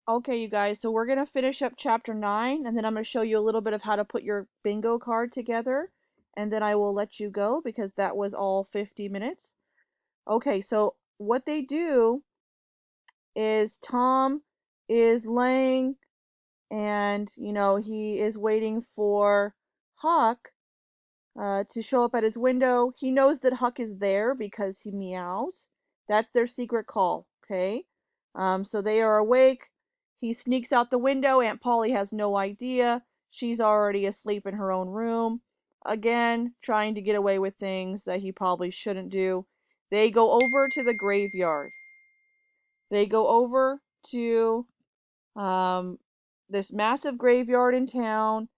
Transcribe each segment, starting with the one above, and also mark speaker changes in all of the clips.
Speaker 1: Okay, you guys, so we're going to finish up chapter 9, and then I'm going to show you a little bit of how to put your bingo card together, and then I will let you go because that was all 50 minutes. Okay, so what they do is Tom is laying and, he is waiting for Huck to show up at his window. He knows that Huck is there because he meows. That's their secret call, okay? So they are awake. He sneaks out the window. Aunt Polly has no idea. She's already asleep in her own room. Again, trying to get away with things that he probably shouldn't do. They go over to the graveyard. They go over to um, this massive graveyard in town,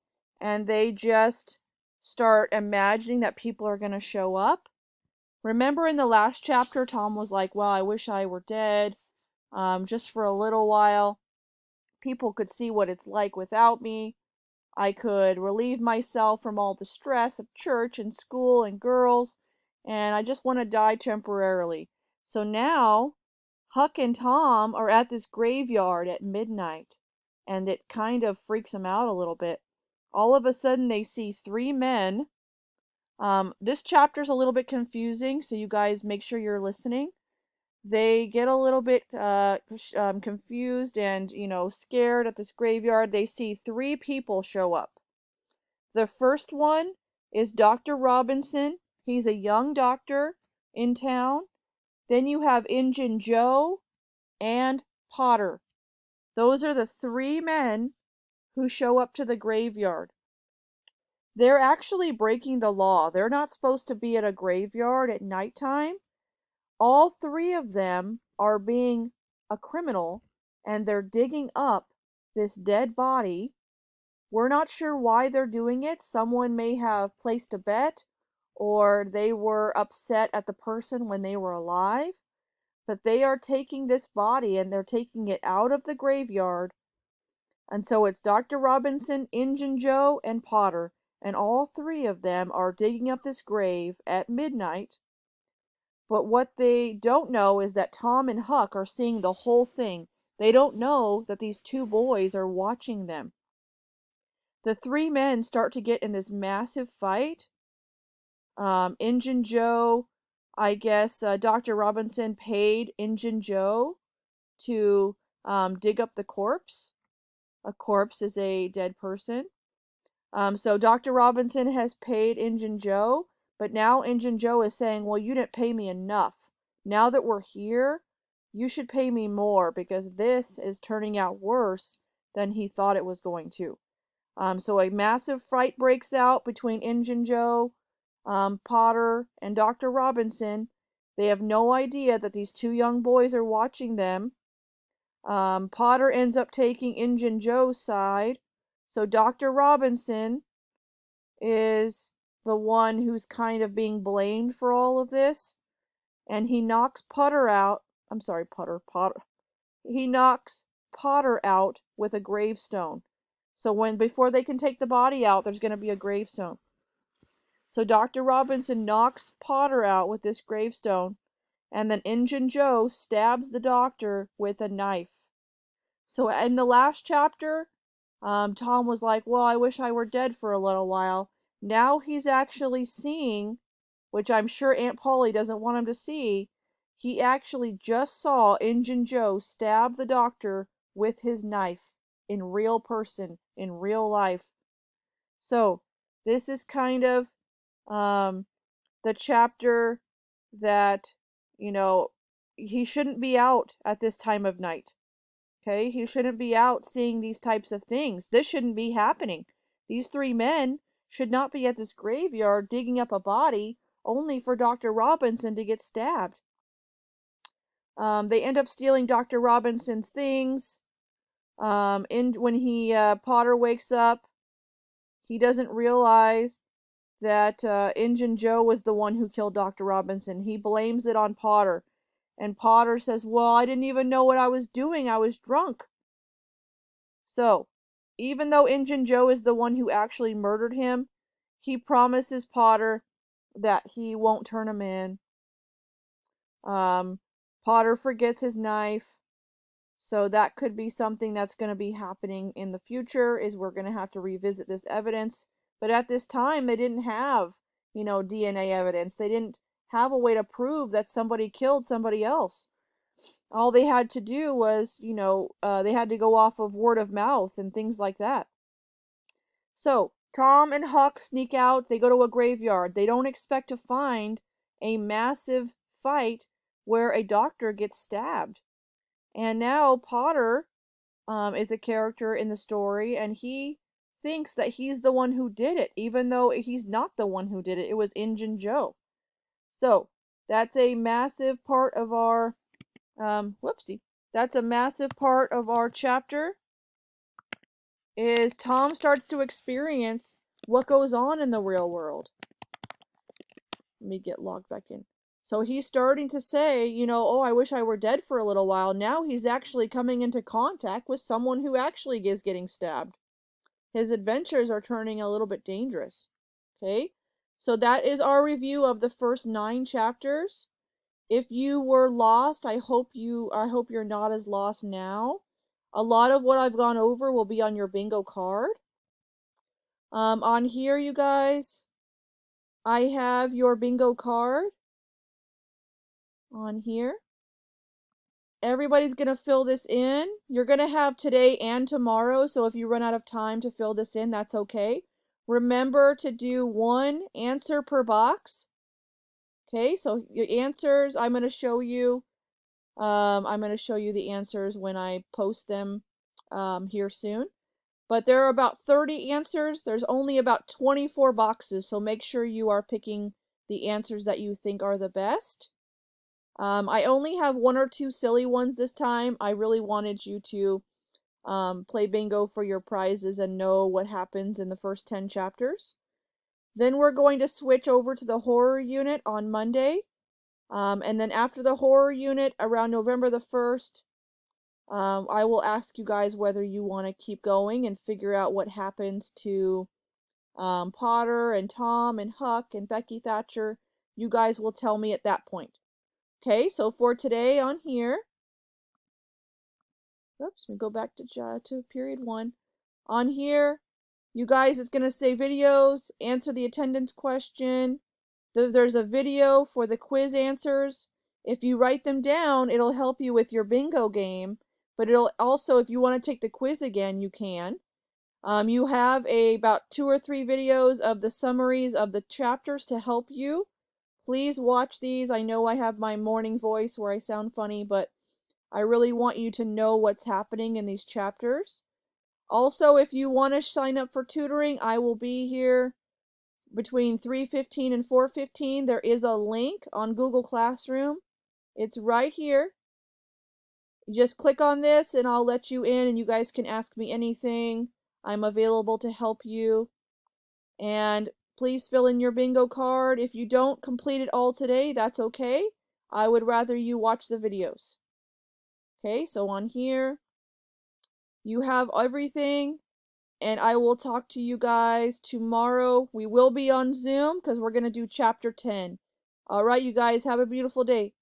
Speaker 1: and they just start imagining that people are going to show up. Remember in the last chapter, Tom was like, well, I wish I were dead, just for a little while. People could see what it's like without me. I could relieve myself from all the stress of church and school and girls, and I just want to die temporarily. So now Huck and Tom are at this graveyard at midnight, and it kind of freaks them out a little bit. All of a sudden, they see three men. This chapter's a little bit confusing, so you guys make sure you're listening. They get a little bit confused and, scared at this graveyard. They see three people show up. The first one is Dr. Robinson. He's a young doctor in town. Then you have Injun Joe and Potter. Those are the three men who show up to the graveyard. They're actually breaking the law. They're not supposed to be at a graveyard at nighttime. All three of them are being a criminal, and they're digging up this dead body. We're not sure why they're doing it. Someone may have placed a bet, or they were upset at the person when they were alive. But they are taking this body and they're taking it out of the graveyard. And so it's Dr. Robinson, Injun Joe, and Potter. And all three of them are digging up this grave at midnight. But what they don't know is that Tom and Huck are seeing the whole thing. They don't know that these two boys are watching them. The three men start to get in this massive fight. Injun Joe, I guess Dr. Robinson paid Injun Joe to dig up the corpse. A corpse is a dead person. So Dr. Robinson has paid Injun Joe, but now Injun Joe is saying, well, you didn't pay me enough. Now that we're here, you should pay me more because this is turning out worse than he thought it was going to. So a massive fight breaks out between Injun Joe, Potter, and Dr. Robinson. They have no idea that these two young boys are watching them. Potter ends up taking Injun Joe's side. So Dr. Robinson is the one who's kind of being blamed for all of this. And he knocks Potter out. I'm sorry, Potter. He knocks Potter out with a gravestone. So before they can take the body out, there's going to be a gravestone. So Dr. Robinson knocks Potter out with this gravestone, and then Injun Joe stabs the doctor with a knife. So in the last chapter, Tom was like, well, I wish I were dead for a little while. Now he's actually seeing, which I'm sure Aunt Polly doesn't want him to see, he actually just saw Injun Joe stab the doctor with his knife in real person, in real life. So this is kind of um, the chapter that, you know, he shouldn't be out at this time of night. Okay, he shouldn't be out seeing these types of things. This shouldn't be happening. These three men should not be at this graveyard digging up a body only for Dr. Robinson to get stabbed. They end up stealing Dr. Robinson's things. When Potter wakes up, he doesn't realize that Injun Joe was the one who killed Dr. Robinson. He blames it on Potter. And Potter says, well, I didn't even know what I was doing. I was drunk. So, even though Injun Joe is the one who actually murdered him, he promises Potter that he won't turn him in. Um, Potter forgets his knife. So that could be something that's going to be happening in the future, is we're going to have to revisit this evidence. But at this time, they didn't have, DNA evidence. They didn't have a way to prove that somebody killed somebody else. All they had to do was, they had to go off of word of mouth and things like that. So Tom and Huck sneak out. They go to a graveyard. They don't expect to find a massive fight where a doctor gets stabbed. And now Potter is a character in the story, and he thinks that he's the one who did it, even though he's not the one who did it. It was Injun Joe. So that's a massive part of our whoopsie. That's a massive part of our chapter. Is Tom starts to experience what goes on in the real world. Let me get logged back in. So he's starting to say, oh, I wish I were dead for a little while. Now he's actually coming into contact with someone who actually is getting stabbed. His adventures are turning a little bit dangerous. Okay? So that is our review of the first 9 chapters. If you were lost, I hope you're not as lost now. A lot of what I've gone over will be on your bingo card. On here, you guys, I have your bingo card on here. Everybody's going to fill this in. You're going to have today and tomorrow, so if you run out of time to fill this in, that's okay. Remember to do 1 answer per box. Okay, so your answers, I'm going to show you the answers when I post them here soon. But there are about 30 answers. There's only about 24 boxes, so make sure you are picking the answers that you think are the best. I only have 1 or 2 silly ones this time. I really wanted you to play bingo for your prizes and know what happens in the first 10 chapters. Then we're going to switch over to the horror unit on Monday. And then after the horror unit, around November the 1st, I will ask you guys whether you want to keep going and figure out what happens to Potter and Tom and Huck and Becky Thatcher. You guys will tell me at that point. Okay, so for today on here, oops, we go back to period 1. On here, you guys, it's going to say videos, answer the attendance question. There's a video for the quiz answers. If you write them down, it'll help you with your bingo game. But it'll also, if you want to take the quiz again, you can. You have about 2 or 3 videos of the summaries of the chapters to help you. Please watch these. I know I have my morning voice where I sound funny, but I really want you to know what's happening in these chapters. Also, if you want to sign up for tutoring, I will be here between 3:15 and 4:15. There is a link on Google Classroom. It's right here. You just click on this and I'll let you in, and you guys can ask me anything. I'm available to help you. And please fill in your bingo card. If you don't complete it all today, that's okay. I would rather you watch the videos. Okay, so on here, you have everything. And I will talk to you guys tomorrow. We will be on Zoom because we're going to do chapter 10. All right, you guys, have a beautiful day.